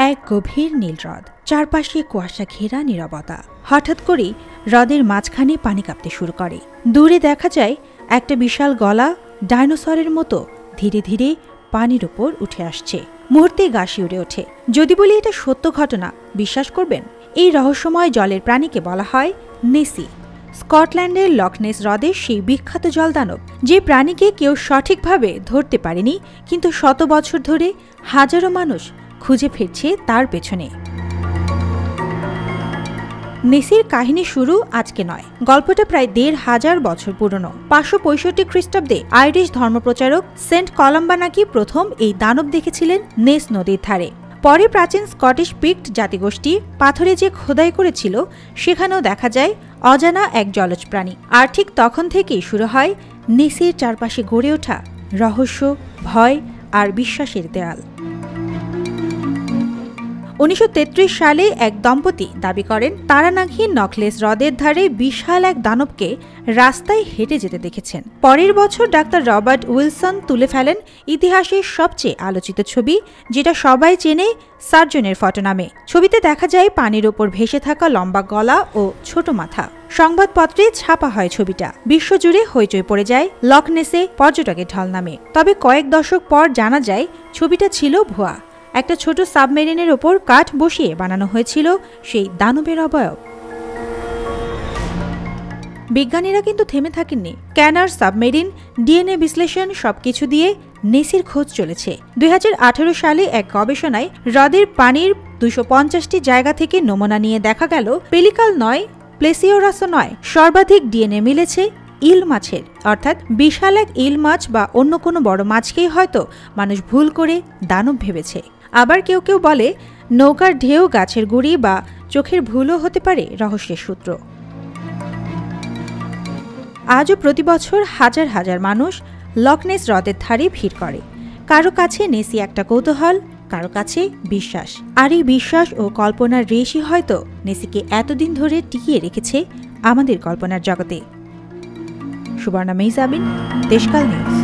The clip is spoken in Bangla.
এক গভীর নীল হ্রদ, চারপাশে কুয়াশা ঘেরা নীরবতা। হঠাৎ করেই হ্রদের মাঝখানে পানি কাঁপতে শুরু করে। দূরে দেখা যায় একটা বিশাল গলা ডাইনোসরের মতো ধীরে ধীরে পানির উপর উঠে আসছে। মুহূর্তে গা শিউরে ওঠে। যদি বলি এটা সত্য ঘটনা, বিশ্বাস করবেন? এই রহস্যময় জলের প্রাণীকে বলা হয় নেসি। স্কটল্যান্ডের লকনেস হ্রদের সেই বিখ্যাত জলদানব, যে প্রাণীকে কেউ সঠিকভাবে ধরতে পারেনি, কিন্তু শত বছর ধরে হাজারো মানুষ খুঁজে ফিরছে তার পেছনে। নেসির কাহিনী শুরু আজকে নয়। গল্পটা প্রায় ১৫০০ বছর পুরনো। ৫৬৫ খ্রিস্টাব্দে আইরিশ ধর্মপ্রচারক সেন্ট কলাম্বা নাকি প্রথম এই দানব দেখেছিলেন নেস নদীর ধারে। পরে প্রাচীন স্কটিশ পিক্ট জাতিগোষ্ঠী পাথরে যে খোদাই করেছিল, সেখানেও দেখা যায় অজানা এক জলজ প্রাণী। আর ঠিক তখন থেকেই শুরু হয় নেসির চারপাশে গড়ে ওঠা রহস্য, ভয় আর বিশ্বাসের দেয়াল। ১৯৩৩ সালে এক দম্পতি দাবি করেন তারা নাকি নকলেস হ্রদের ধারে বিশাল এক দানবকে রাস্তায় হেঁটে যেতে দেখেছেন। পরের বছর ডাক্তার রবার্ট উইলসন তুলে ফেলেন ইতিহাসের সবচেয়ে আলোচিত ছবি, যেটা সবাই চেনে সার্জনের ফটো নামে। ছবিতে দেখা যায় পানির ওপর ভেসে থাকা লম্বা গলা ও ছোট মাথা। সংবাদপত্রে ছাপা হয় ছবিটা। বিশ্বজুড়ে হইচই পড়ে যায় লকনেসে পর্যটকের ঢল নামে। তবে কয়েক দশক পর জানা যায় ছবিটা ছিল ভুয়া। একটা ছোট সাবমেরিনের ওপর কাঠ বসিয়ে বানানো হয়েছিল সেই দানবের অবয়ব। বিজ্ঞানীরা কিন্তু থেমে থাকেননি। ক্যানার, সাবমেরিন, ডিএনএ বিশ্লেষণ সবকিছু দিয়ে নেসির খোঁজ চলেছে। ২০১৮ সালে এক গবেষণায় হ্রদের পানির ২৫০টি জায়গা থেকে নমুনা নিয়ে দেখা গেল পেলিকাল নয়, প্লেসিওরাসও নয়, সর্বাধিক ডিএনএ মিলেছে ইল মাছের। অর্থাৎ বিশাল এক ইল মাছ বা অন্য কোনো বড় মাছকেই হয়তো মানুষ ভুল করে দানব ভেবেছে। আবার কেউ কেউ বলে নৌকার ঢেউ, গাছের গুঁড়ি বা চোখের ভুলও হতে পারে রহস্যের সূত্র। আজও প্রতি বছর হাজার হাজার মানুষ লকনেস হ্রদের ধারে ভিড় করে। কারো কাছে নেসি একটা কৌতূহল, কারো কাছে বিশ্বাস। আর এই বিশ্বাস ও কল্পনার রেশই হয়তো নেসিকে এতদিন ধরে টিকিয়ে রেখেছে আমাদের কল্পনার জগতে। সুবর্ণা মেহজাবিন, দেশকাল নিউজ।